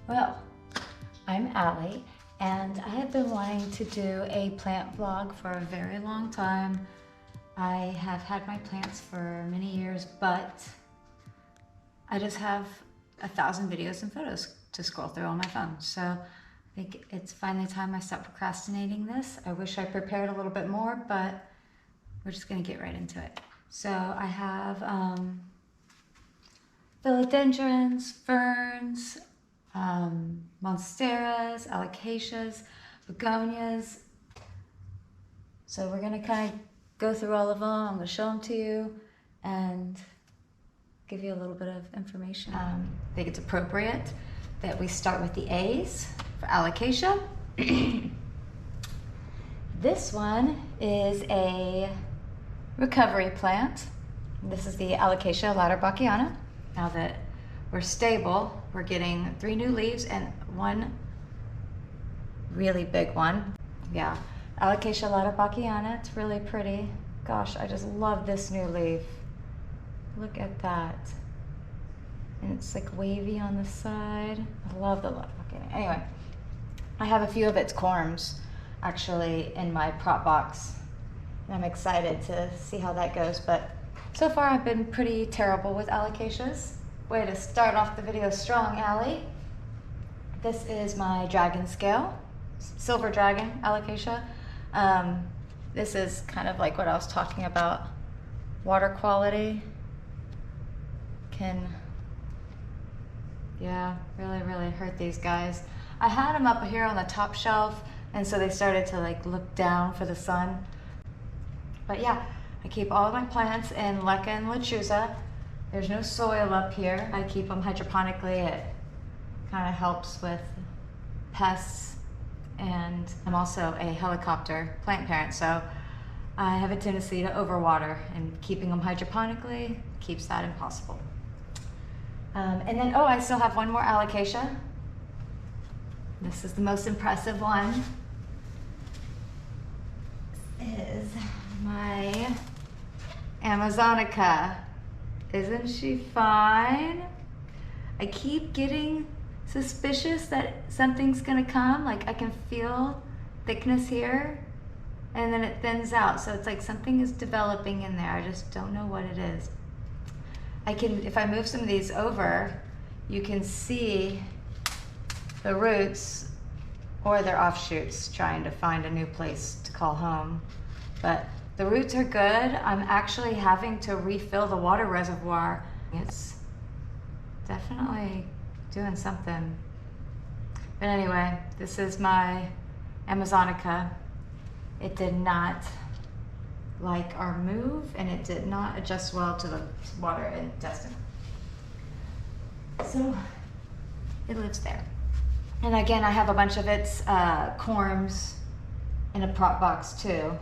Well, I'm Allie, and I have been wanting to do a plant vlog for a very long time. I have had my plants for many years, but I just have 1,000 videos and photos to scroll through on my phone. So I think it's finally time I stop procrastinating this. I wish I prepared a little bit more, but we're just gonna get right into it. So I have philodendrons, ferns, monsteras, alocasias, begonias. So we're gonna kind of go through all of them. I'm gonna show them to you and give you a little bit of information. I think it's appropriate that we start with the A's for alocasia. This one is a recovery plant. This is the Alocasia ladderbackiana. Now that we're stable, we're getting 3 new leaves and 1 really big one. Yeah, Alocasia ladderbackiana, it's really pretty. Gosh, I just love this new leaf. Look at that. And it's like wavy on the side. I love the ladderbackiana. Anyway, I have a few of its corms actually in my prop box. And I'm excited to see how that goes, but so far I've been pretty terrible with alocasias. Way to start off the video strong, Allie. This is my dragon scale, silver dragon alocasia. This is kind of like what I was talking about. Water quality can, yeah, really hurt these guys. I had them up here on the top shelf, and so they started to like look down for the sun. But yeah, I keep all of my plants in leca and lechuza. There's no soil up here. I keep them hydroponically. It kind of helps with pests, and I'm also a helicopter plant parent, so I have a tendency to overwater, and keeping them hydroponically keeps that impossible. And then, oh, I still have one more alocasia. This is the most impressive one. This is my Amazonica. Isn't she fine? I keep getting suspicious that something's gonna come. Like I can feel thickness here and then it thins out. So it's like something is developing in there. I just don't know what it is. If I move some of these over, you can see the roots or their offshoots trying to find a new place to call home. But the roots are good. I'm actually having to refill the water reservoir. It's definitely doing something. But anyway, this is my Amazonica. It did not like our move, and it did not adjust well to the water intestine. So it lives there. And again, I have a bunch of its corms in a prop box too.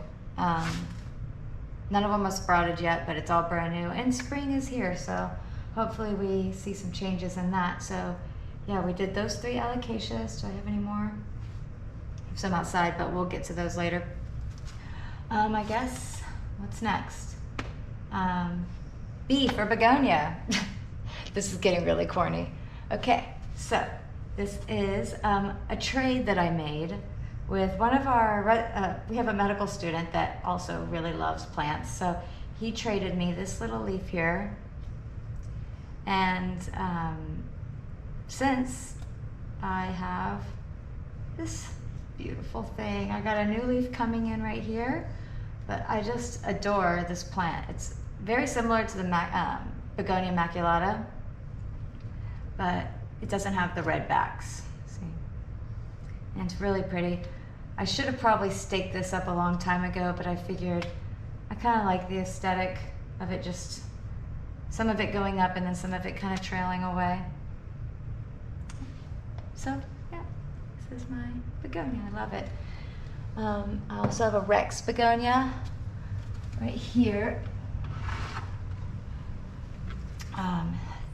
None of them have sprouted yet, but it's all brand new. And spring is here, so hopefully we see some changes in that. So yeah, we did those 3 alocasias. Do I have any more? I have some outside, but we'll get to those later. I guess, what's next? B for begonia. This is getting really corny. Okay, so this is a trade that I made with one of our, we have a medical student that also really loves plants. So he traded me this little leaf here. And since I have this beautiful thing, I got a new leaf coming in right here, but I just adore this plant. It's very similar to the Begonia maculata, but it doesn't have the red backs. See? And it's really pretty. I should have probably staked this up a long time ago, but I figured I kind of like the aesthetic of it, just some of it going up and then some of it kind of trailing away. So yeah, this is my begonia. I love it. I also have a Rex begonia right here.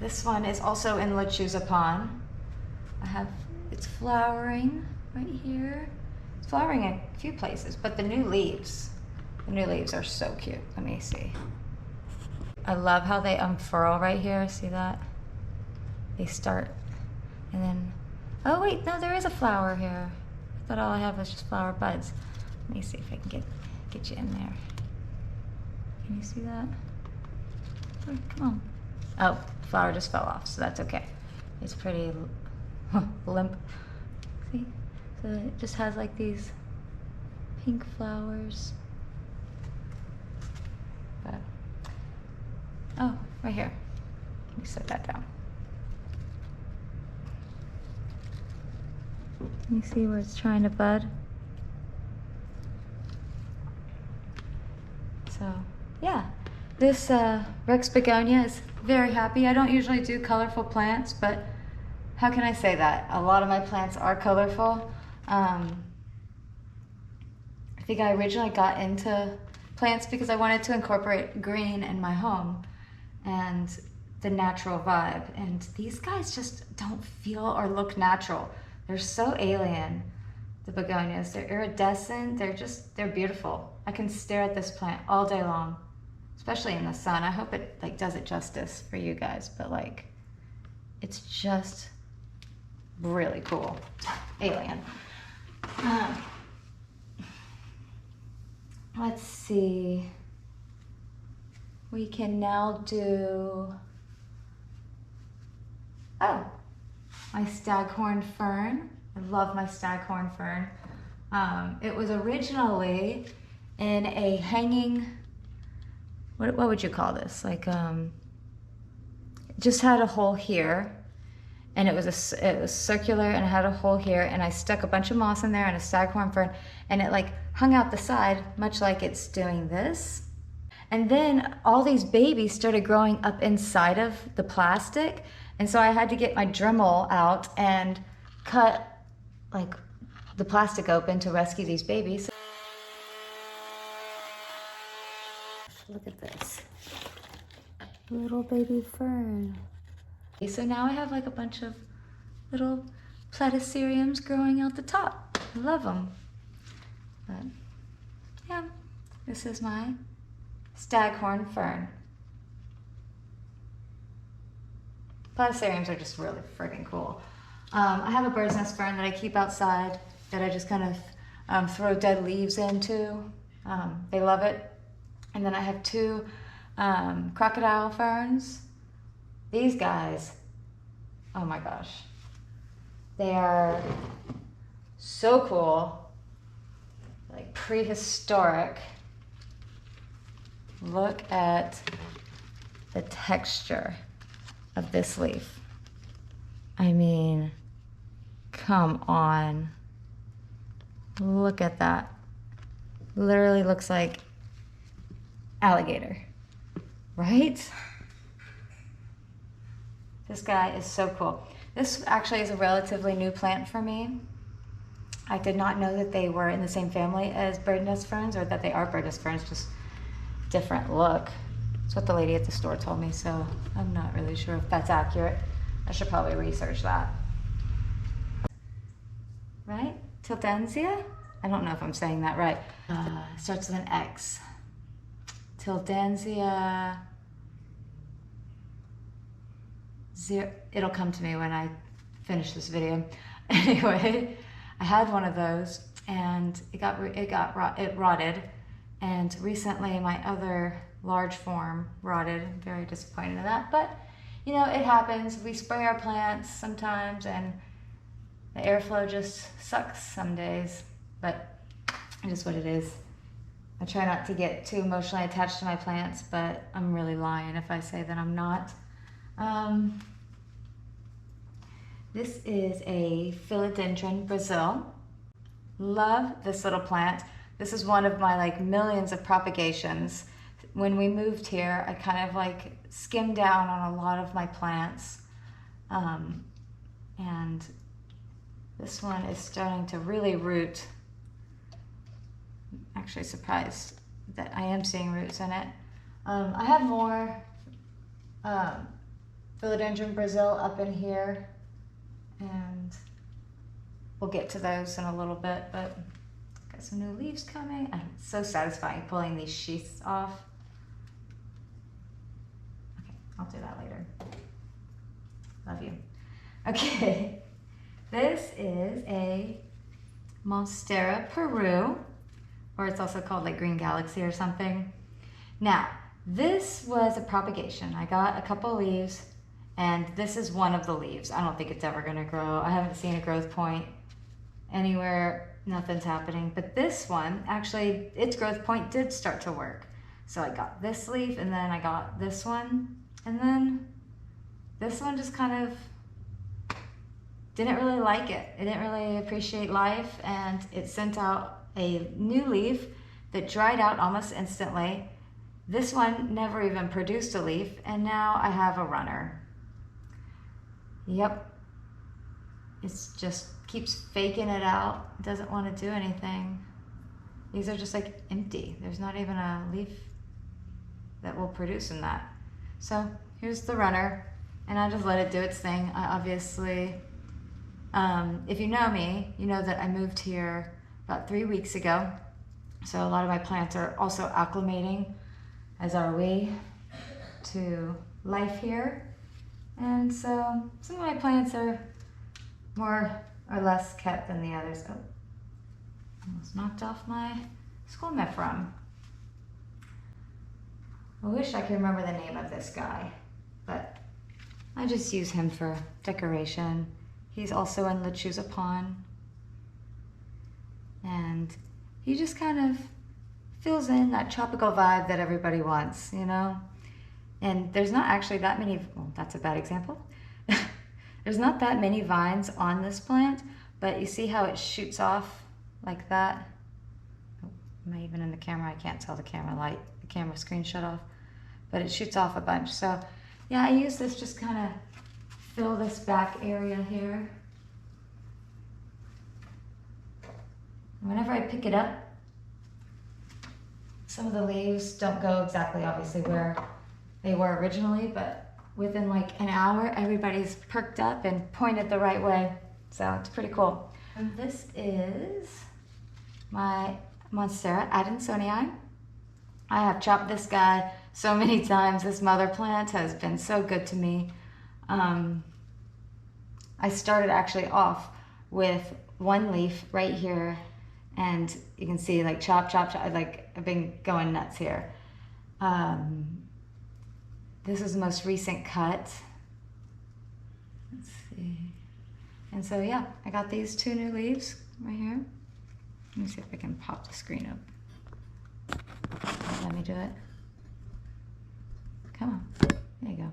This one is also in lechuza pond. It's flowering right here. It's flowering in a few places, but the new leaves are so cute. Let me see. I love how they unfurl right here. See that? They start, and then Oh wait, no, there is a flower here. I thought all I had was just flower buds. Let me see if I can get you in there. Can you see that? Oh, come on. Oh, the flower just fell off, so that's okay. It's pretty limp. See? So it just has like these pink flowers. But, oh, right here. Let me set that down. Can you see where it's trying to bud? So, yeah. This Rex begonia is very happy. I don't usually do colorful plants, but how can I say that? A lot of my plants are colorful. I think I originally got into plants because I wanted to incorporate green in my home and the natural vibe. And these guys just don't feel or look natural. They're so alien, the begonias. They're iridescent, they're beautiful. I can stare at this plant all day long, especially in the sun. I hope it like does it justice for you guys, but like, it's just really cool. Alien. Let's see. We can now do, oh, my staghorn fern. I love my staghorn fern. It was originally in a hanging, what would you call this? Like, it just had a hole here, and it was circular, and it had a hole here, and I stuck a bunch of moss in there and a staghorn fern, and it like hung out the side, much like it's doing this. And then all these babies started growing up inside of the plastic, and so I had to get my Dremel out and cut like the plastic open to rescue these babies. Look at this. Little baby fern. So now I have like a bunch of little platyceriums growing out the top. I love them. But yeah, this is my staghorn fern. Platyceriums are just really friggin' cool. I have a bird's nest fern that I keep outside that I just kind of throw dead leaves into. They love it. And then I have two crocodile ferns. These guys, oh my gosh. They are so cool, like prehistoric. Look at the texture of this leaf. I mean, come on. Look at that. Literally looks like alligator, right? This guy is so cool. This actually is a relatively new plant for me. I did not know that they were in the same family as bird nest ferns, or that they are bird nest ferns, just different look. That's what the lady at the store told me, so I'm not really sure if that's accurate. I should probably research that. Right? Tildensia? I don't know if I'm saying that right. Starts with an X. Tildensia. It'll come to me when I finish this video. Anyway, I had one of those and it rotted. And recently my other large form rotted. I'm very disappointed in that, but you know, it happens. We spray our plants sometimes and the airflow just sucks some days, but it is what it is. I try not to get too emotionally attached to my plants, but I'm really lying if I say that I'm not. This is a Philodendron Brazil. Love this little plant. This is one of my like millions of propagations. When we moved here, I kind of like skimmed down on a lot of my plants. And this one is starting to really root. I'm actually surprised that I am seeing roots in it. I have more Philodendron Brazil up in here, and we'll get to those in a little bit, but got some new leaves coming. It's so satisfying pulling these sheaths off. Okay, I'll do that later. Love you. Okay, This is a Monstera Peru, or it's also called like Green Galaxy or something. Now, this was a propagation. I got a couple leaves, and this is one of the leaves. I don't think it's ever gonna grow. I haven't seen a growth point anywhere, nothing's happening. But this one, actually, its growth point did start to work. So I got this leaf, and then I got this one, and then this one just kind of didn't really like it. It didn't really appreciate life, and it sent out a new leaf that dried out almost instantly. This one never even produced a leaf, and now I have a runner. Yep. It's just keeps faking it out. It doesn't want to do anything. These are just like empty. There's not even a leaf that will produce in that. So here's the runner, and I just let it do its thing. I obviously, if you know me, you know that I moved here about 3 weeks ago. So a lot of my plants are also acclimating, as are we, to life here. And so some of my plants are more or less kept than the others. Oh, almost knocked off my school mephrem. I wish I could remember the name of this guy, but I just use him for decoration. He's also in Lechuza Pond, and he just kind of fills in that tropical vibe that everybody wants, you know? And there's not actually that many, well, that's a bad example. There's not that many vines on this plant, but you see how it shoots off like that? Oh, am I even in the camera? I can't tell the camera screen shut off, but it shoots off a bunch. So yeah, I use this just kind of fill this back area here. Whenever I pick it up, some of the leaves don't go exactly obviously where they were originally, but within like an hour, everybody's perked up and pointed the right way. So it's pretty cool. And this is my Monstera Adansonii. I have chopped this guy so many times. This mother plant has been so good to me. I started actually off with one leaf right here, and you can see like chop, chop, chop, like I've been going nuts here. This is the most recent cut. Let's see. And so yeah, I got these 2 new leaves right here. Let me see if I can pop the screen up. Let me do it. Come on, there you go.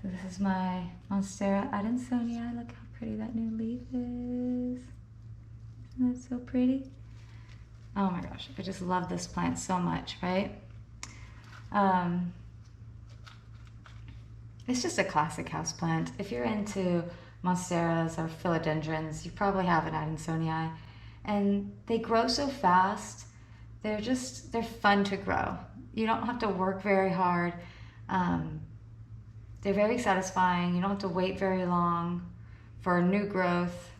So this is my Monstera Adansonii. Look how pretty that new leaf is. Isn't that so pretty? Oh my gosh, I just love this plant so much, right? It's just a classic house plant. If you're into Monsteras or Philodendrons, you probably have an Adansonii. And they grow so fast. They're fun to grow. You don't have to work very hard. They're very satisfying. You don't have to wait very long for new growth.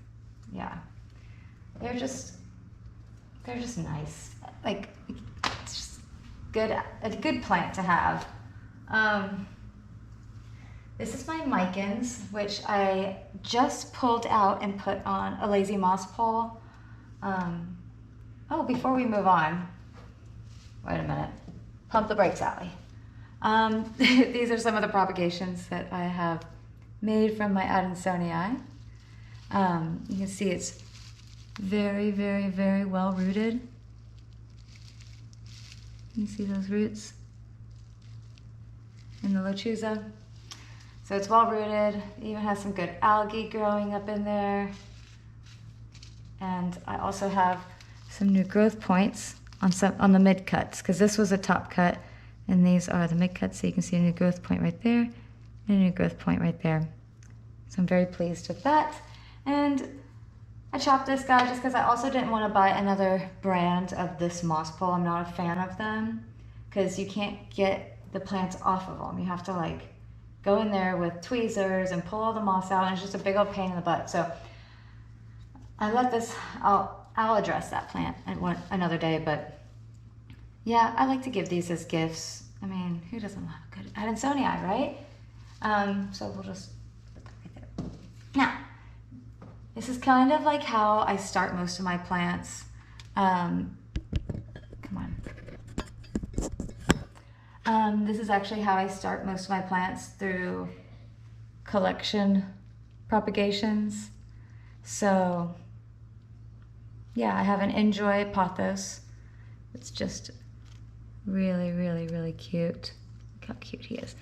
Yeah, they're just nice. Like, it's just a good plant to have. This is my Micans, which I just pulled out and put on a lazy moss pole. Oh, before we move on, wait a minute. Pump the brakes, Allie. These are some of the propagations that I have made from my Adansonii. You can see it's very, very, very well rooted. You see those roots in the Lechuza. So it's well rooted, it even has some good algae growing up in there. And I also have some new growth points on the mid cuts, because this was a top cut and these are the mid cuts, so you can see a new growth point right there and a new growth point right there. So I'm very pleased with that. And I chopped this guy just because I also didn't want to buy another brand of this moss pole. I'm not a fan of them because you can't get the plants off of them. You have to like go in there with tweezers and pull all the moss out, and it's just a big old pain in the butt. So I let this, I'll address that plant another day, but yeah, I like to give these as gifts. I mean, who doesn't love a good Adansonii, right? So we'll just put that right there. Now, This is kind of like how I start most of my plants. Come on. This is actually how I start most of my plants, through collection propagations. So yeah, I have an Enjoy pothos. It's just really, really, really cute. Look how cute he is.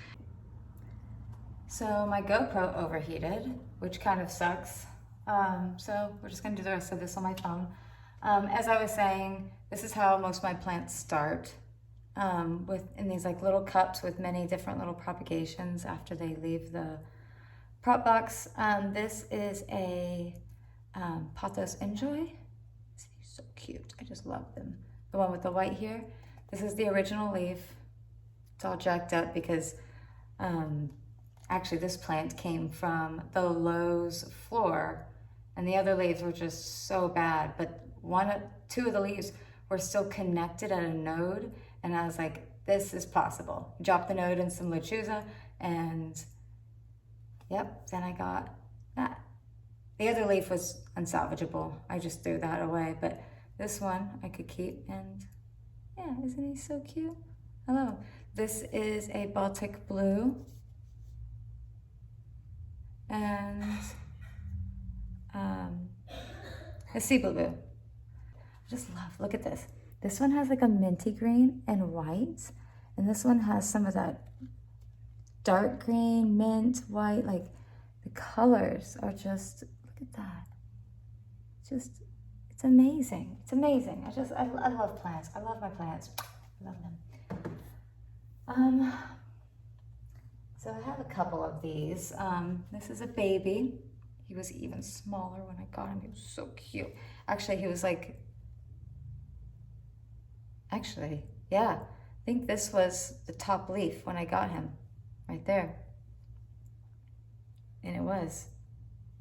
So my GoPro overheated, which kind of sucks. So we're just gonna do the rest of this on my phone. As I was saying, this is how most of my plants start, in these like little cups with many different little propagations after they leave the prop box. This is a pothos Enjoy. He's so cute. I just love them. The one with the white here. This is the original leaf. It's all jacked up because actually this plant came from the Lowe's floor, and the other leaves were just so bad, but two of the leaves were still connected at a node, and I was like, this is possible. Drop the node in some lechuza, and yep, then I got that. The other leaf was unsalvageable. I just threw that away, but this one I could keep, and yeah, isn't he so cute? I love him. This is a Baltic blue, and a sea blue. I just love, look at this. This one has like a minty green and white, and this one has some of that dark green, mint, white, like the colors are just, look at that. It's amazing. It's amazing. I love plants. I love my plants. I love them. So I have a couple of these. This is a baby. He was even smaller when I got him. He was so cute. Actually, he was like, yeah, I think this was the top leaf when I got him, right there. And it was.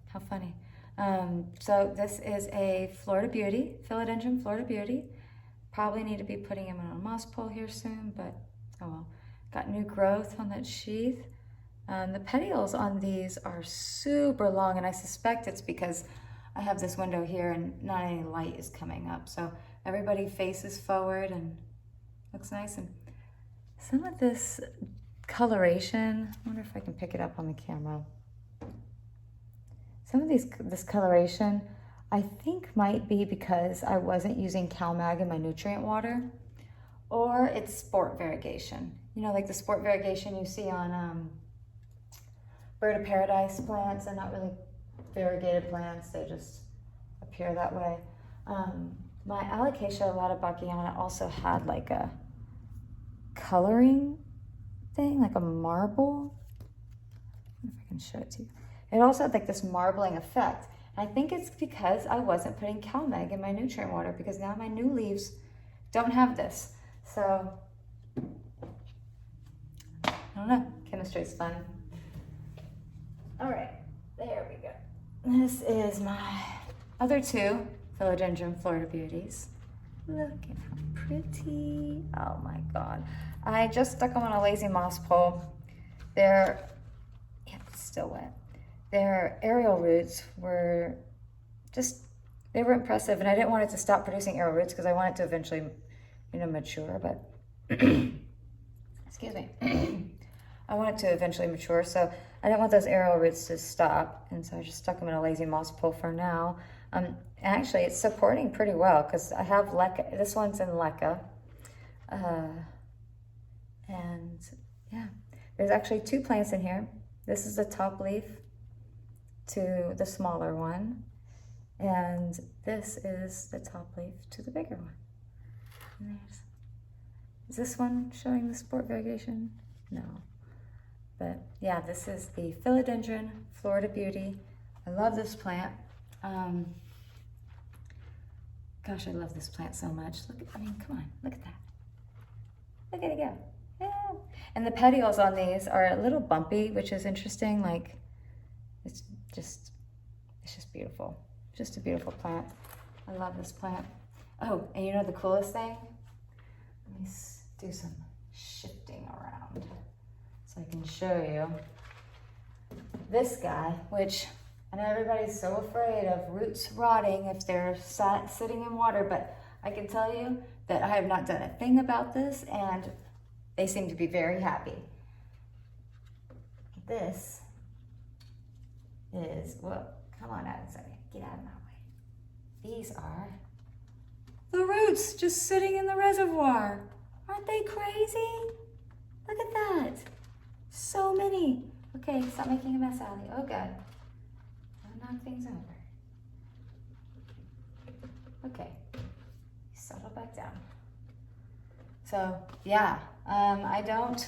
How funny. So this is a Florida Beauty, Philodendron Florida Beauty. Probably need to be putting him on a moss pole here soon, but oh well. Got new growth on that sheath. The petioles on these are super long, and I suspect it's because I have this window here and not any light is coming up. So everybody faces forward and looks nice. And some of this coloration, I wonder if I can pick it up on the camera. Some of this coloration, I think might be because I wasn't using CalMag in my nutrient water, or it's sport variegation. You know, like the sport variegation you see on Bird of Paradise plants. They're not really variegated plants, they just appear that way. My Alocasia Latabachiana also had like a coloring thing, like a marble. I wonder if I can show it to you. It also had like this marbling effect. I think it's because I wasn't putting CalMag in my nutrient water, because now my new leaves don't have this. So, I don't know, chemistry's fun. All right, there we go. This is my other two Philodendron Florida Beauties. Look at how pretty. Oh my God. I just stuck them on a lazy moss pole. It's still wet. Their aerial roots were they were impressive, and I didn't want it to stop producing aerial roots because I want it to eventually, mature, but, excuse me. I want it to eventually mature, so I didn't want those aerial roots to stop, and so I just stuck them in a lazy moss pole for now. Actually, it's supporting pretty well because I have leca. This one's in leca, and yeah, there's actually two plants in here. This is the top leaf to the smaller one, and this is the top leaf to the bigger one. And is this one showing the sport variegation? No. But yeah, this is the Philodendron Florida Beauty. I love this plant. Gosh, I love this plant so much. Come on, look at that. Look at it go. Yeah. And the petioles on these are a little bumpy, which is interesting. Like, it's just beautiful. Just a beautiful plant. I love this plant. Oh, and you know the coolest thing? Let me do some shifting around so I can show you this guy, which I know everybody's so afraid of roots rotting if they're sitting in water, but I can tell you that I have not done a thing about this, and they seem to be very happy. This is, whoa, come on out a second, get out of my way. These are the roots just sitting in the reservoir. Aren't they crazy? Look at that. So many. Okay, stop making a mess, Allie. Oh, God. Don't knock things over. Okay, settle back down. So, yeah, I don't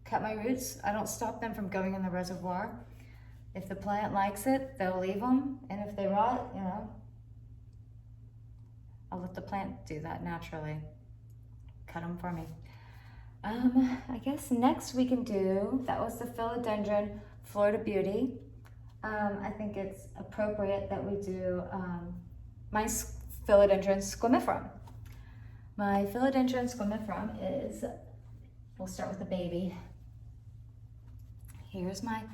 cut my roots. I don't stop them from going in the reservoir. If the plant likes it, they'll leave them. And if they rot, you know, I'll let the plant do that naturally. Cut them for me. I guess next we can do, that was the Philodendron Florida Beauty. I think it's appropriate that we do my Philodendron squamiferum. My Philodendron squamiferum is, we'll start with the baby. Here's my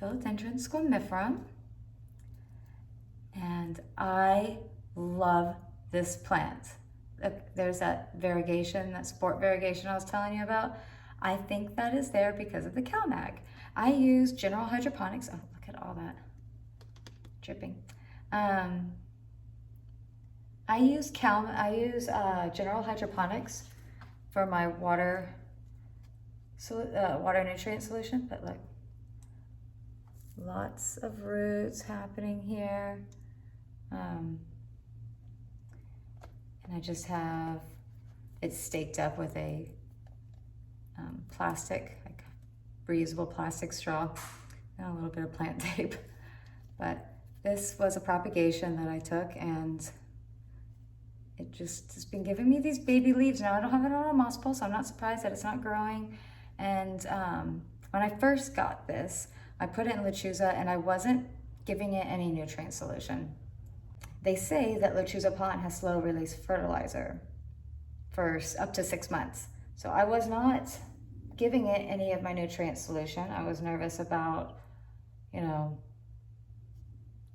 Philodendron squamiferum. And I love this plant. There's that variegation, that sport variegation I was telling you about. I think that is there because of the CalMag. I use general hydroponics. Oh, look at all that dripping. I use general hydroponics for my water nutrient solution, but look, lots of roots happening here. And I just have it staked up with a plastic, like reusable plastic straw and a little bit of plant tape. But this was a propagation that I took, and it just has been giving me these baby leaves. Now I don't have it on a moss pole, so I'm not surprised that it's not growing. And when I first got this, I put it in Lechuza, and I wasn't giving it any nutrient solution. They say that Lechuza plant has slow release fertilizer for up to 6 months. So I was not giving it any of my nutrient solution. I was nervous about, you know,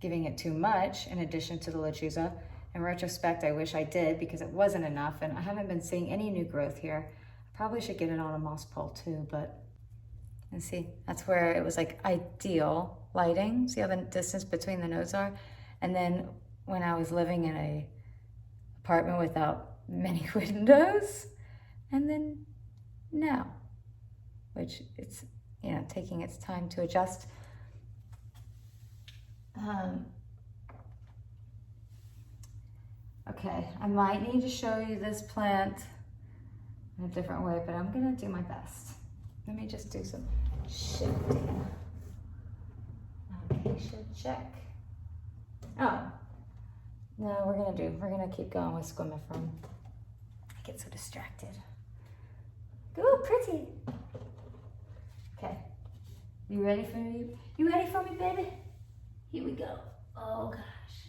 giving it too much in addition to the Lechuza. In retrospect, I wish I did because it wasn't enough, and I haven't been seeing any new growth here. I probably should get it on a moss pole too, but and see, that's where it was like ideal lighting. See how the distance between the nodes are? And then when I was living in a apartment without many windows, and then now, which it's, you know, taking its time to adjust. Okay, I might need to show you this plant in a different way, but I'm gonna do my best. Let me just do some shifting. Alocasia check. Oh, no, we're gonna keep going with squamiferum. I get so distracted. Ooh, pretty. Okay, you ready for me? You ready for me, baby? Here we go. Oh gosh.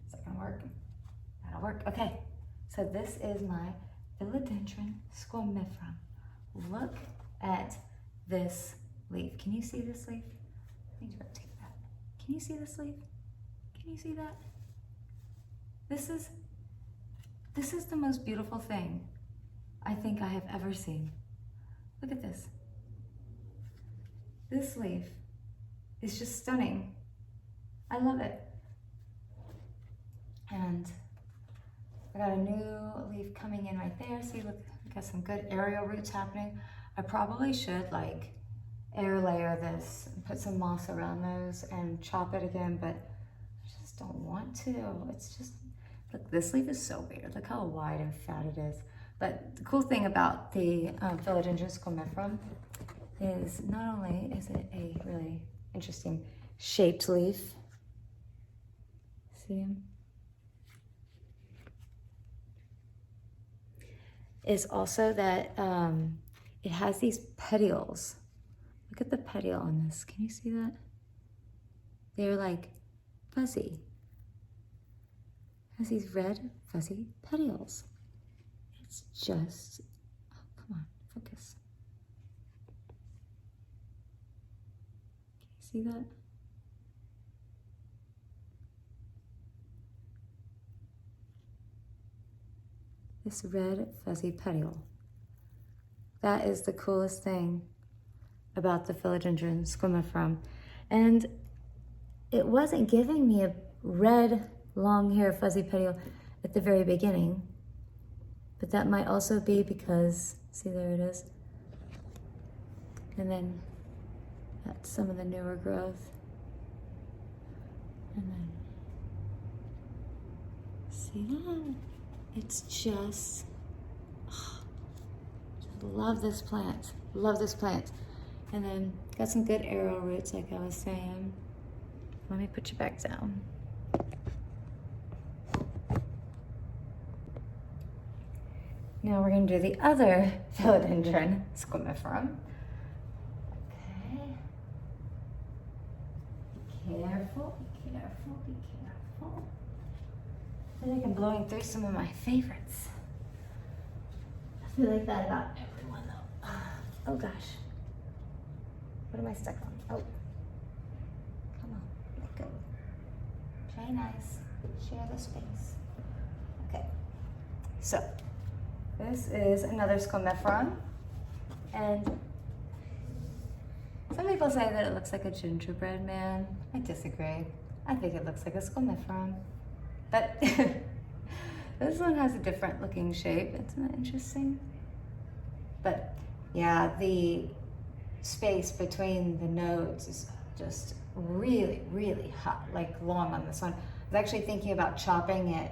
Is that gonna work? That'll work. Okay, so this is my Philodendron squamiferum. Look at this leaf. Can you see this leaf? Let me rotate that. Can you see this leaf? Can you see that? This is the most beautiful thing I think I have ever seen. Look at this. This leaf is just stunning. I love it. And I got a new leaf coming in right there. See, look, I got some good aerial roots happening. I probably should like air layer this and put some moss around those and chop it again, but I just don't want to. It's just, look, this leaf is so weird. Look how wide and fat it is. But the cool thing about the Philodendron squamiferum is not only is it a really interesting shaped leaf, see him? Is also that it has these petioles. Look at the petiole on this. Can you see that? They're like fuzzy. It has these red fuzzy petioles. It's just, oh, come on, focus. see that? This red fuzzy petiole. That is the coolest thing about the Philodendron squamifera. And it wasn't giving me a red long hair fuzzy petiole at the very beginning, but that might also be because, see, there it is. And then that's some of the newer growth. And then, see that? It's just, love this plant. Love this plant. And then got some good arrow roots, like I was saying. Let me put you back down. Now we're going to do the other Philodendron squamifera. Okay. Be careful, be careful, be careful. I feel like I'm blowing through some of my favorites. I feel like that about everyone though. Oh gosh. What am I stuck on? Oh. Come on, let go. Play nice. Share the space. Okay. So, this is another squamifera. And some people say that it looks like a gingerbread man. I disagree. I think it looks like a squamifera. But this one has a different looking shape. Isn't that interesting? But yeah, the space between the nodes is just really, really hot, like long on this one. I was actually thinking about chopping it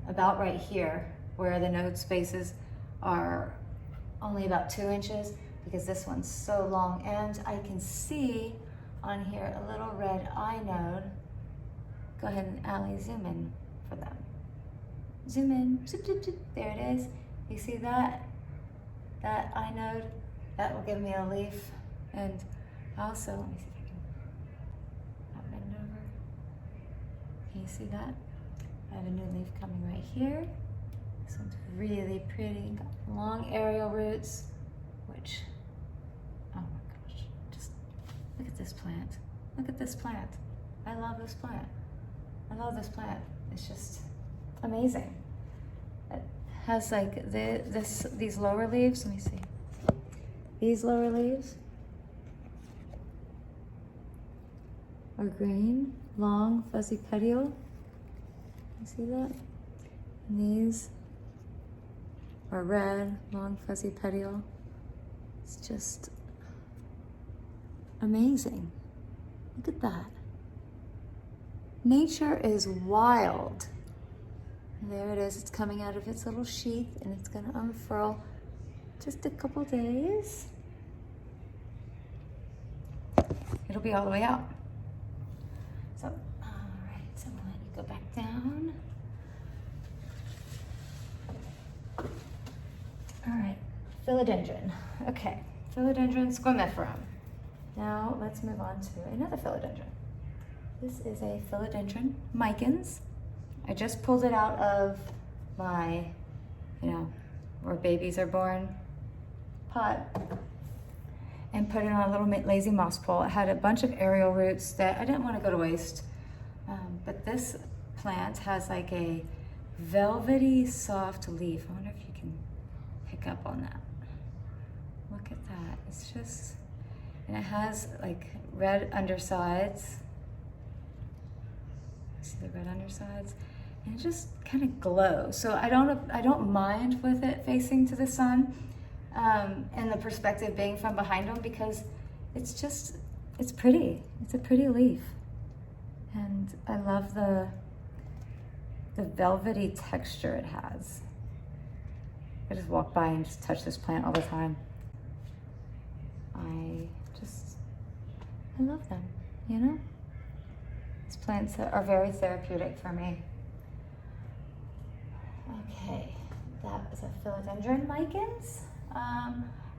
about right here, where the node spaces are only about 2 inches, because this one's so long. And I can see on here a little red eye node. Go ahead and Allie, zoom in for them. Zoom in, zoop, zoop, zoop. There it is. You see that? That eye node? That will give me a leaf. And also, let me see if I can bend over. Can you see that? I have a new leaf coming right here. This one's really pretty. Got long aerial roots, which, oh my gosh, just look at this plant. Look at this plant. I love this plant. I love this plant. It's just amazing. It has like these lower leaves. Let me see. These lower leaves are green, long, fuzzy petiole. You see that? And these are red, long, fuzzy petiole. It's just amazing. Look at that. Nature is wild. And there it is. It's coming out of its little sheath, and it's going to unfurl just a couple days. It'll be all the way out. So, all right, so I'm gonna let you go back down. All right, Philodendron. Okay, Philodendron squamifera. Now let's move on to another Philodendron. This is a Philodendron micans. I just pulled it out of my, where babies are born pot, and put it on a little lazy moss pole. It had a bunch of aerial roots that I didn't want to go to waste. But this plant has like a velvety soft leaf. I wonder if you can pick up on that. Look at that. It's just, and it has like red undersides. See the red undersides? And it just kind of glows. So I don't mind with it facing to the sun. And the perspective being from behind them, because it's pretty. It's a pretty leaf. And I love the velvety texture it has. I just walk by and just touch this plant all the time. I love them, These plants are very therapeutic for me. Okay, that was a Philodendron micans. I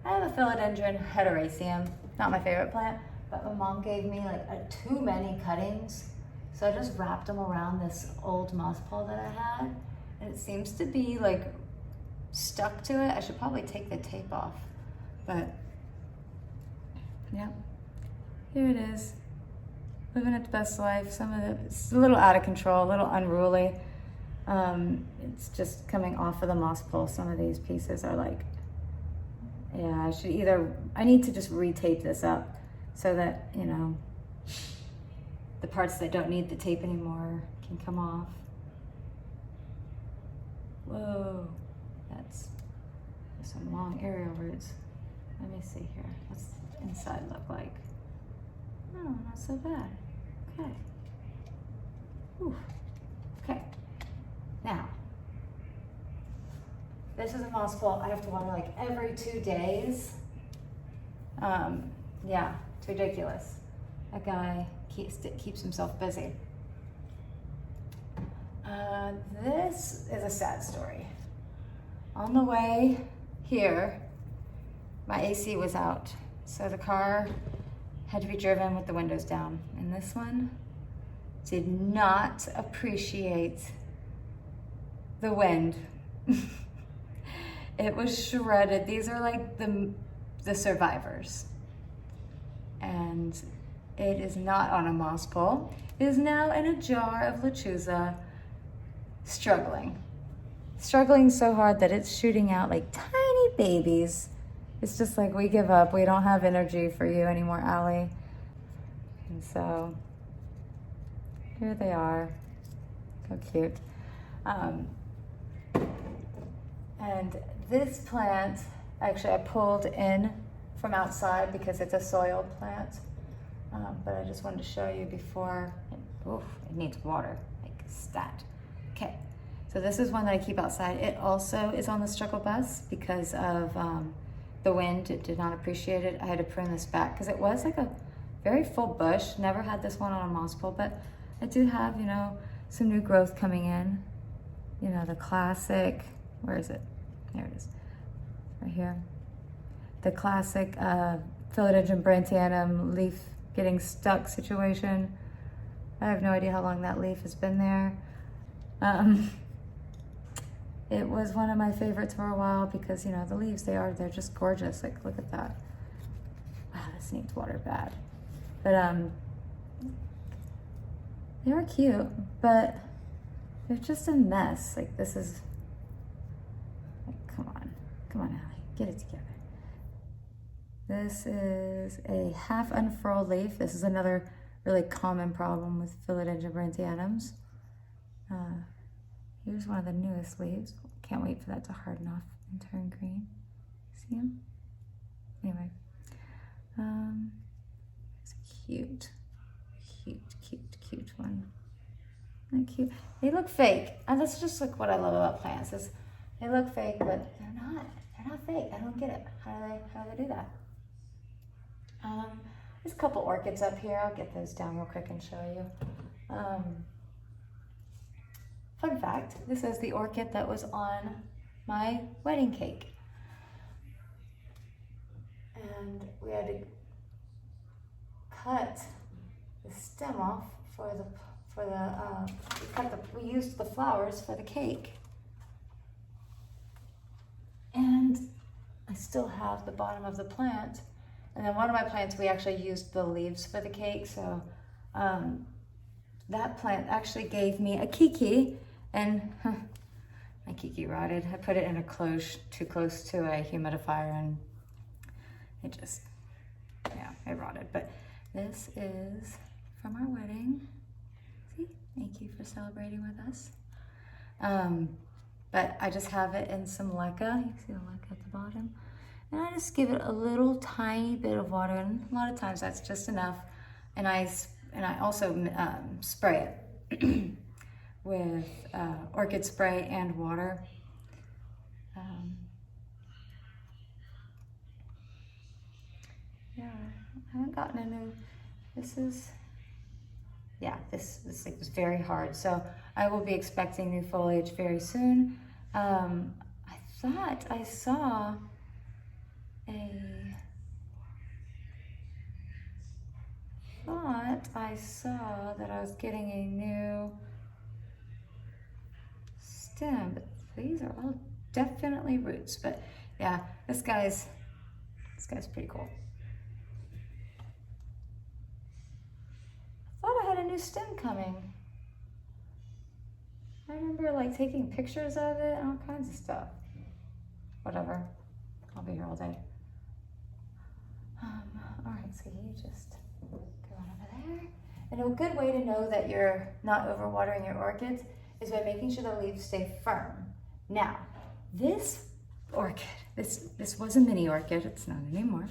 have a Philodendron heteroecium, not my favorite plant, but my mom gave me like too many cuttings. So I just wrapped them around this old moss pole that I had. And it seems to be like stuck to it. I should probably take the tape off, but yeah, here it is, living its best life. Some of it's a little out of control, a little unruly. It's just coming off of the moss pole. Some of these pieces are like, yeah, I need to just re-tape this up so that, you know, the parts that don't need the tape anymore can come off. Whoa, that's some long aerial roots. Let me see here. What's the inside look like? Oh, not so bad. Okay. Whew. Okay. Now, this is a moss pole. I have to water like every 2 days. Yeah, it's ridiculous. That guy keeps himself busy. This is a sad story. On the way here, my AC was out, so the car had to be driven with the windows down. And this one did not appreciate the wind. It was shredded. These are like the survivors. And it is not on a moss pole. It is now in a jar of lechuza, struggling so hard that it's shooting out like tiny babies. It's just like, we give up. We don't have energy for you anymore, Allie. And so here they are. How cute. And this plant, actually I pulled in from outside because it's a soil plant. But I just wanted to show you before. It needs water, like stat. Okay, so this is one that I keep outside. It also is on the struggle bus because of the wind. It did not appreciate it. I had to prune this back because it was like a very full bush. Never had this one on a moss pole, but I do have, you know, some new growth coming in. You know, the classic, where is it? There it is, right here. The classic Philodendron brantianum leaf getting stuck situation. I have no idea how long that leaf has been there. It was one of my favorites for a while because, you know, the leaves, they're just gorgeous. Like, look at that. Wow, this needs water bad. But they were cute, but they're just a mess. Like, this is, like, come on, Allie, get it together. This is a half unfurled leaf. This is another really common problem with Philodendron brantianums. Here's one of the newest leaves. Can't wait for that to harden off and turn green. See them? Anyway, it's a cute one. Isn't that cute? They look fake, and that's just like what I love about plants. Is they look fake, but they're not fake. I don't get it. How do they do that? There's a couple orchids up here. I'll get those down real quick and show you. Fun fact, this is the orchid that was on my wedding cake. And we had to cut the stem off we used the flowers for the cake. And I still have the bottom of the plant. And then one of my plants, we actually used the leaves for the cake. So that plant actually gave me a kiki, and my kiki rotted. I put it in a cloche too close to a humidifier, and it just, yeah, it rotted. But this is from our wedding. See, thank you for celebrating with us. But I just have it in some leca. You can see the leca at the bottom. And I just give it a little tiny bit of water, and a lot of times that's just enough. And I also spray it with orchid spray and water. Yeah, I haven't gotten a new. This thing was very hard. So I will be expecting new foliage very soon. I thought I saw that I was getting a new stem, but these are all definitely roots. But yeah, this guy's pretty cool. new stem coming. I remember like taking pictures of it and all kinds of stuff. Whatever, I'll be here all day. All right, so you just go on over there. And a good way to know that you're not overwatering your orchids is by making sure the leaves stay firm. Now, this orchid, this was a mini orchid, it's not anymore.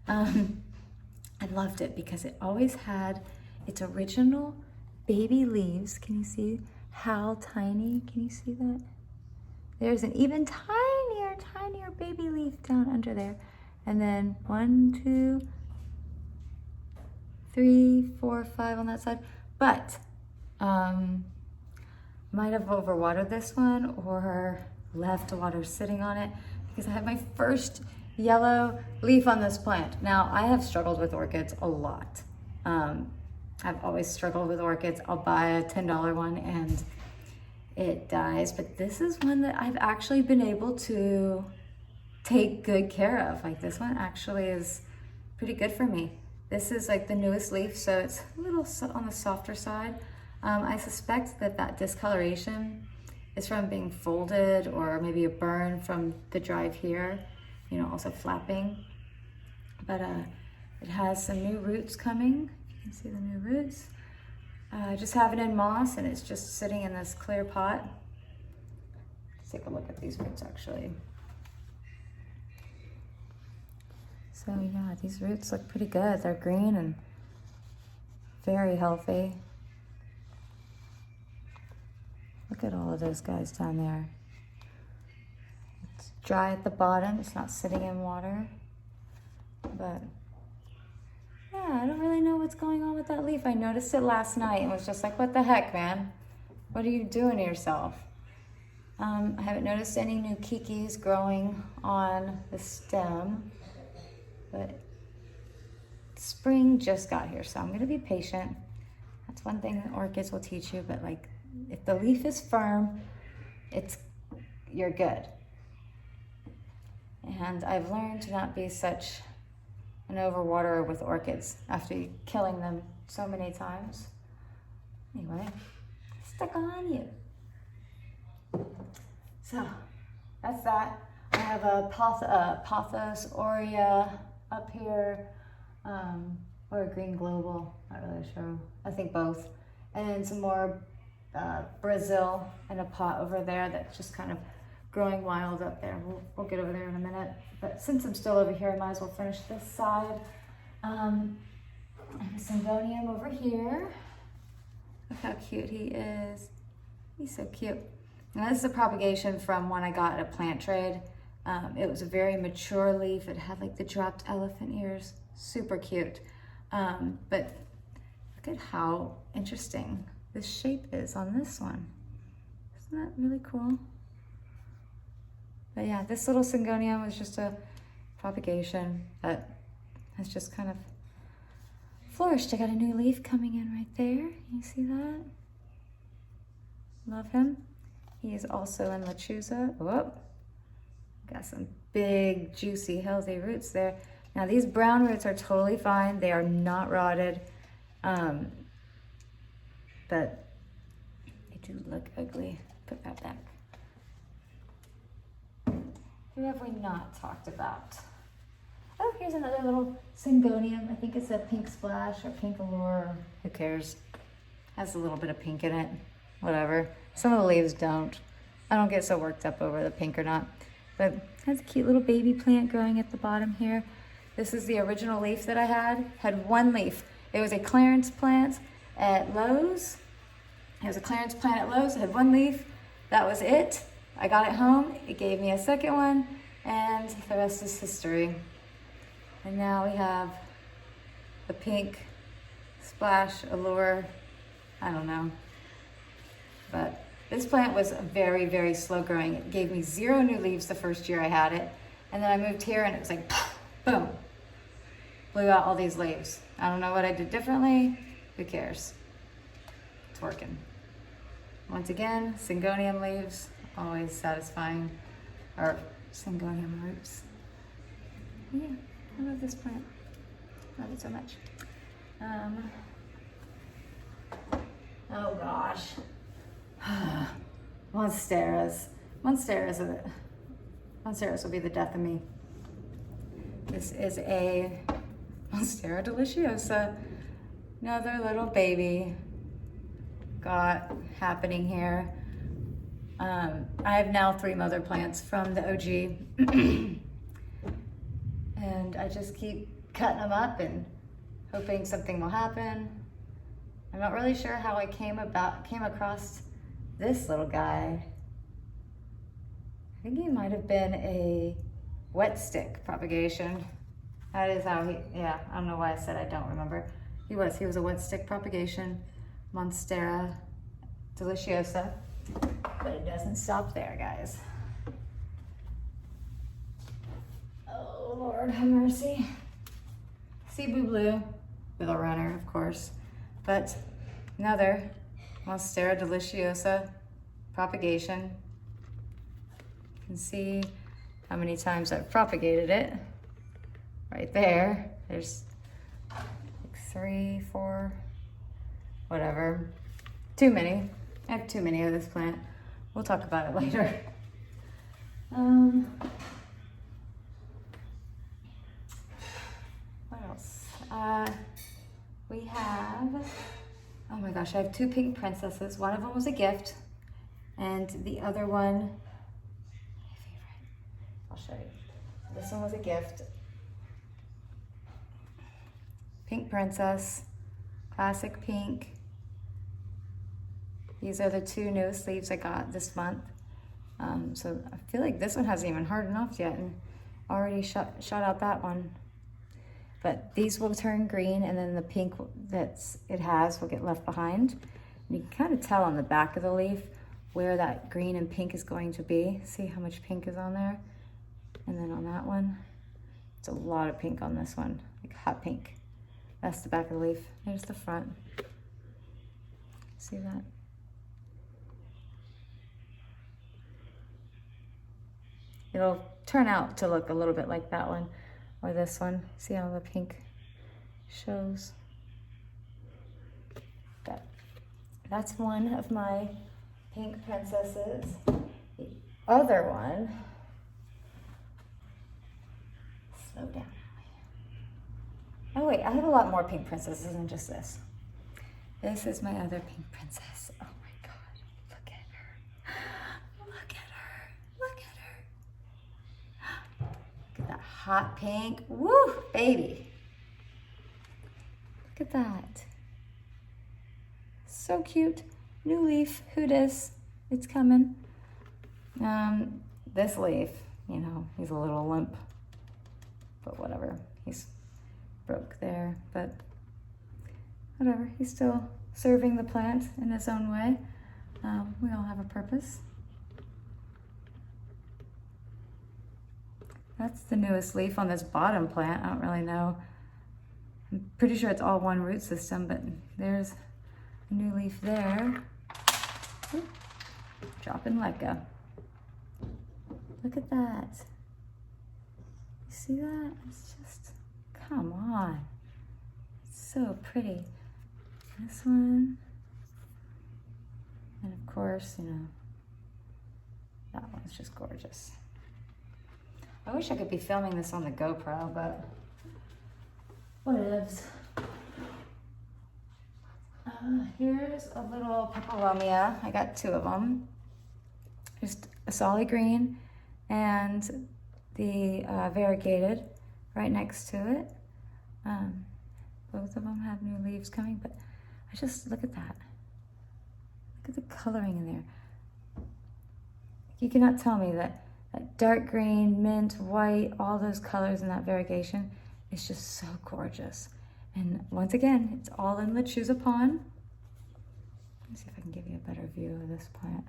I loved it because it always had its original baby leaves. Can you see how tiny? Can you see that? There's an even tinier baby leaf down under there. And then 1, 2, 3, 4, 5 on that side. But might have overwatered this one or left water sitting on it because I have my first yellow leaf on this plant. Now, I have struggled with orchids a lot. I've always struggled with orchids. I'll buy a $10 one and it dies, but this is one that I've actually been able to take good care of. Like this one actually is pretty good for me. This is like the newest leaf, so it's a little on the softer side. I suspect that discoloration is from being folded or maybe a burn from the drive here, you know, also flapping. But it has some new roots coming. You can see the new roots. I just have it in moss and it's just sitting in this clear pot. Let's take a look at these roots actually. So yeah, these roots look pretty good. They're green and very healthy. Look at all of those guys down there. It's dry at the bottom, it's not sitting in water. But yeah, I don't really know what's going on with that leaf. I noticed it last night and was just like, what the heck, man? What are you doing to yourself? I haven't noticed any new kikis growing on the stem, but spring just got here, so I'm gonna be patient. That's one thing that orchids will teach you, but like, if the leaf is firm, you're good. And I've learned to not be such an overwaterer with orchids after killing them so many times. Anyway, stuck on you. So that's that. I have a Pothos aurea up here, or a green global, not really sure. I think both. And some more Brazil in a pot over there that's just kind of growing wild up there. We'll get over there in a minute. But since I'm still over here, I might as well finish this side. I have a Syngonium over here. Look how cute he is. He's so cute. Now this is a propagation from one I got at a plant trade. It was a very mature leaf. It had like the dropped elephant ears. Super cute. But look at how interesting this shape is on this one. Isn't that really cool? But yeah, this little Syngonium was just a propagation that has just kind of flourished. I got a new leaf coming in right there. You see that? Love him. He is also in Lechuza. Whoop. Got some big, juicy, healthy roots there. Now these brown roots are totally fine. They are not rotted. But they do look ugly. Put that back. Who have we not talked about? Oh, here's another little Syngonium. I think it's a pink splash or pink allure. Who cares? Has a little bit of pink in it. Whatever. Some of the leaves don't. I don't get so worked up over the pink or not. But it has a cute little baby plant growing at the bottom here. This is the original leaf that I had. Had one leaf. It was a clearance plant at Lowe's. It was a clearance plant at Lowe's. It had one leaf. That was it. I got it home. It gave me a second one. And the rest is history. And now we have the pink splash allure. I don't know. But this plant was very, very slow growing. It gave me 0 new leaves the first year I had it. And then I moved here and it was like, boom, blew out all these leaves. I don't know what I did differently. Who cares? It's working. Once again, Syngonium leaves, always satisfying. Or Syngonium roots. Yeah, I love this plant. Love it so much. gosh. Monsteras. Monsteras will be the death of me. This is a Monstera deliciosa. Another little baby got happening here. I have now 3 mother plants from the OG. And I just keep cutting them up and hoping something will happen. I'm not really sure how I came across this little guy. I think he might have been a wet stick propagation. That is how yeah, I don't know why I said I don't remember. He was a wet stick propagation, Monstera deliciosa, but it doesn't stop there, guys. Oh Lord, have mercy. Cebu blue with a runner, of course, but another Monstera deliciosa propagation. You can see how many times I've propagated it. Right there, there's like 3, 4, whatever. Too many. I have too many of this plant. We'll talk about it later. What else? We have, oh my gosh, I have 2 pink princesses. One of them was a gift, and the other one, my favorite, I'll show you. This one was a gift. Pink princess, classic pink. These are the 2 newest leaves I got this month. So I feel like this one hasn't even hardened off yet, and already shot out that one. But these will turn green, and then the pink that it has will get left behind. And you can kind of tell on the back of the leaf where that green and pink is going to be. See how much pink is on there? And then on that one, it's a lot of pink on this one, like hot pink. That's the back of the leaf. There's the front. See that? It'll turn out to look a little bit like that one or this one. See how the pink shows? That's one of my pink princesses. The other one, slow down. Oh wait, I have a lot more pink princesses than just this. This is my other pink princess. Oh my God, look at her. Look at her, look at her. Look at that hot pink, woo, baby. Look at that. So cute, new leaf, who dis? It's coming. This leaf, you know, he's a little limp, but whatever, he's broke there, but whatever, he's still serving the plant in his own way. We all have a purpose. That's the newest leaf on this bottom plant. I don't really know. I'm pretty sure it's all one root system, but there's a new leaf there. Ooh, drop and let go. Look at that. You see that? It's just, come on. It's so pretty. This one. And of course, you know, that one's just gorgeous. I wish I could be filming this on the GoPro, but whatevs. Here's a little peperomia. I got 2 of them. Just a solid green and the variegated right next to it. Both of them have new leaves coming, but I just, look at that. Look at the coloring in there. You cannot tell me that dark green, mint, white, all those colors in that variegation is just so gorgeous. And once again, it's all in Lechuza Pond. Let me see if I can give you a better view of this plant.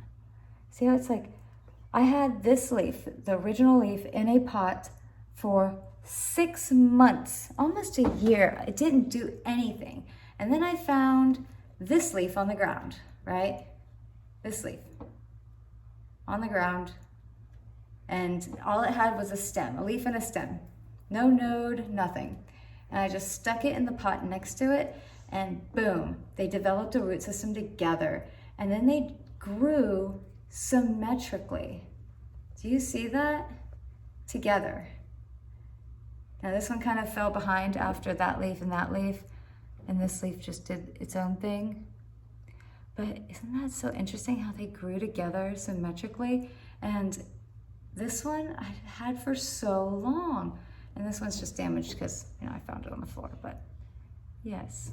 See how it's like, I had this leaf, the original leaf, in a pot for 6 months, almost a year. It didn't do anything. And then I found this leaf on the ground, right? This leaf on the ground. And all it had was a stem, a leaf and a stem. No node, nothing. And I just stuck it in the pot next to it, and boom, they developed a root system together. and then they grew symmetrically. Do you see that? Together. Now this one kind of fell behind after that leaf, and this leaf just did its own thing. But isn't that so interesting how they grew together symmetrically? And this one I had for so long. And this one's just damaged because, you know, I found it on the floor, but yes.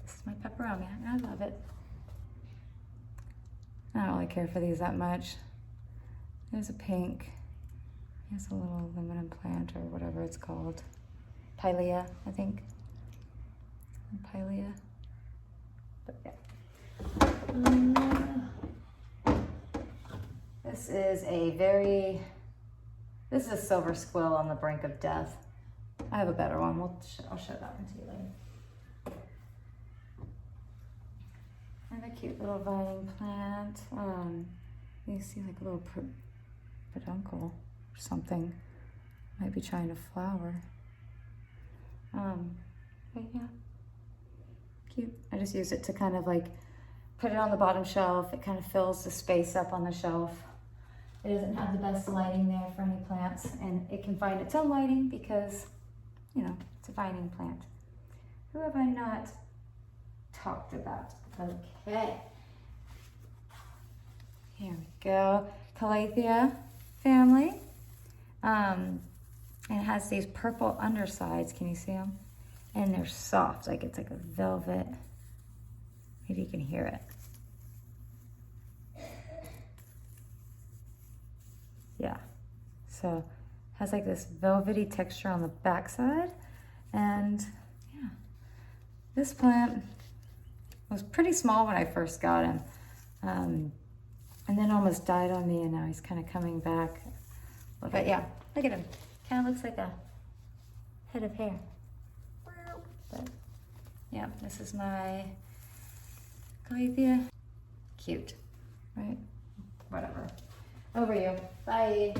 This is my peperomia, and I love it. I don't really care for these that much. There's a pink. Here's a little aluminum plant or whatever it's called. Pilea, I think. Pilea. But yeah. This is a silver squill on the brink of death. I have a better one. I'll show that one to you later. And a cute little vining plant. You see like a little peduncle or something. Might be trying to flower. But yeah, cute. I just use it to kind of like put it on the bottom shelf. It kind of fills the space up on the shelf. It doesn't have the best lighting there for any plants, and it can find its own lighting because, you know, it's a vining plant. Who have I not talked about? Okay. Here we go. Calathea family. And it has these purple undersides. Can you see them? And they're soft, like it's like a velvet. Maybe you can hear it. Yeah, so it has like this velvety texture on the backside. And yeah, this plant was pretty small when I first got him. And then almost died on me, and now he's kind of coming back. But yeah, look at him. Kind of looks like a head of hair. But yeah, this is my Calathea. Cute, right? Whatever. Over you. Bye.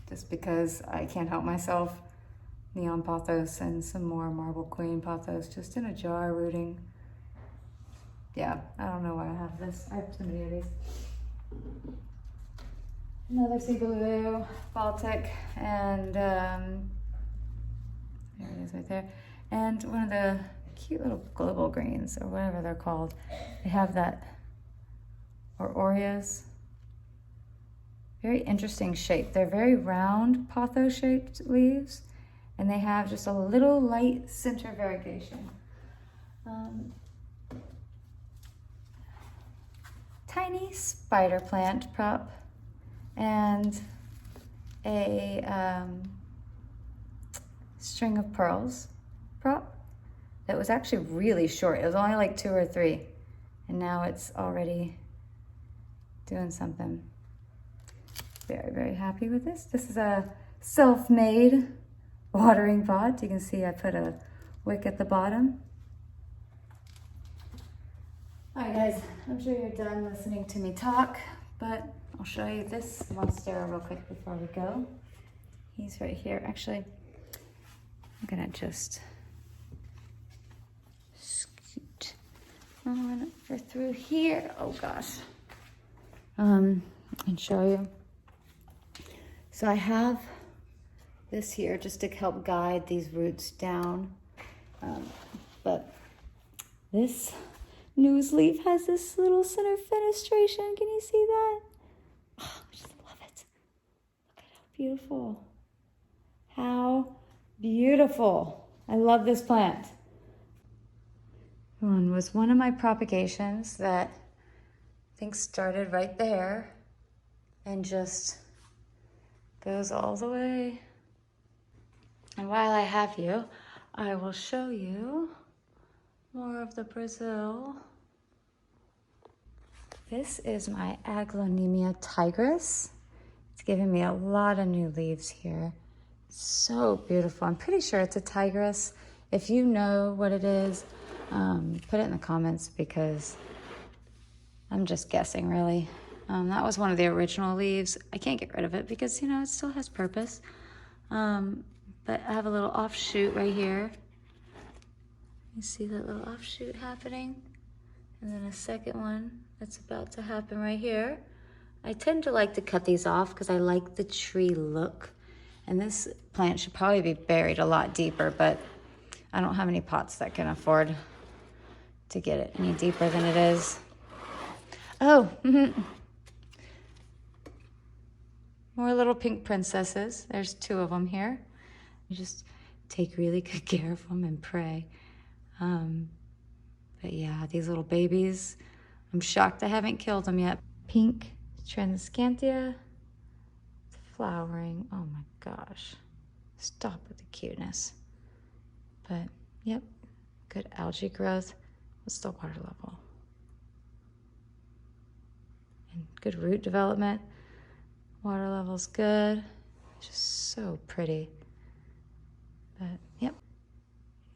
Just because I can't help myself, neon pothos and some more marble queen pothos just in a jar rooting. Yeah, I don't know why I have this. I have too many of these. Another sea blue, Baltic, and there it is right there. And one of the cute little global greens, or whatever they're called. They have that, or Oreos. Very interesting shape. They're very round, pothos-shaped leaves, and they have just a little light center variegation. Tiny spider plant prop, and a string of pearls prop that was actually really short. It was only like 2 or 3, and now it's already doing something. Very, very happy with this. This is a self-made watering pot. You can see I put a wick at the bottom. All right, guys, I'm sure you're done listening to me talk, but I'll show you this monstera real quick before we go. He's right here. Actually, I'm gonna just scoot on over through here. Oh gosh. And show you. So I have this here just to help guide these roots down. But this news leaf has this little center fenestration. Can you see that? Oh, I just love it. Look at how beautiful. How beautiful. I love this plant. One was one of my propagations that I think started right there and just goes all the way. And while I have you, I will show you more of the Brazil. This is my Aglaonema Tigress. It's giving me a lot of new leaves here. So beautiful. I'm pretty sure it's a tigress. If you know what it is, put it in the comments because I'm just guessing, really. That was one of the original leaves. I can't get rid of it because, you know, it still has purpose. But I have a little offshoot right here. You see that little offshoot happening? And then a second one that's about to happen right here. I tend to like to cut these off because I like the tree look. And this plant should probably be buried a lot deeper, but I don't have any pots that can afford to get it any deeper than it is. Oh, more little pink princesses. There's 2 of them here. You just take really good care of them and pray. But yeah, these little babies, I'm shocked I haven't killed them yet. Pink Transcantia, it's flowering. Oh my gosh. Stop with the cuteness. But yep, good algae growth. What's the water level? And good root development. Water level's good. Just so pretty. But yep,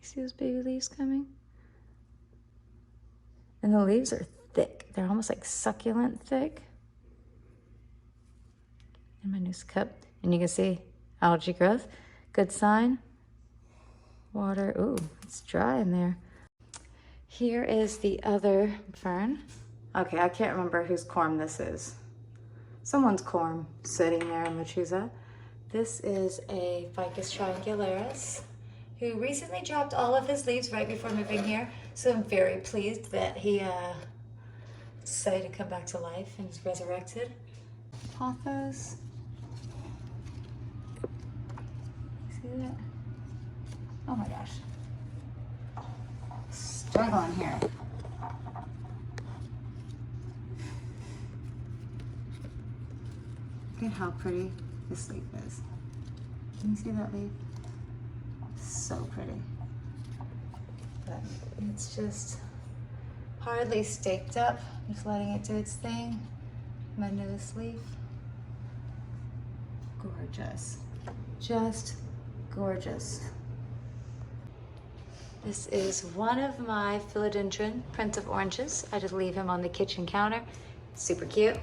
you see those baby leaves coming? And the leaves are thick. They're almost like succulent thick. In my new cup. And you can see algae growth. Good sign. Water. Ooh, it's dry in there. Here is the other fern. Okay, I can't remember whose corm this is. Someone's corm sitting there in Lechuza. This is a Ficus triangularis who recently dropped all of his leaves right before moving here. So I'm very pleased that he decided to come back to life and is resurrected. Pothos. See that? Oh my gosh. Struggling here. Look at how pretty this leaf is. Can you see that leaf? So pretty. But it's just hardly staked up. I'm just letting it do its thing. My newest leaf. Gorgeous. Just gorgeous. This is one of my Philodendron Prince of Oranges. I just leave him on the kitchen counter. Super cute.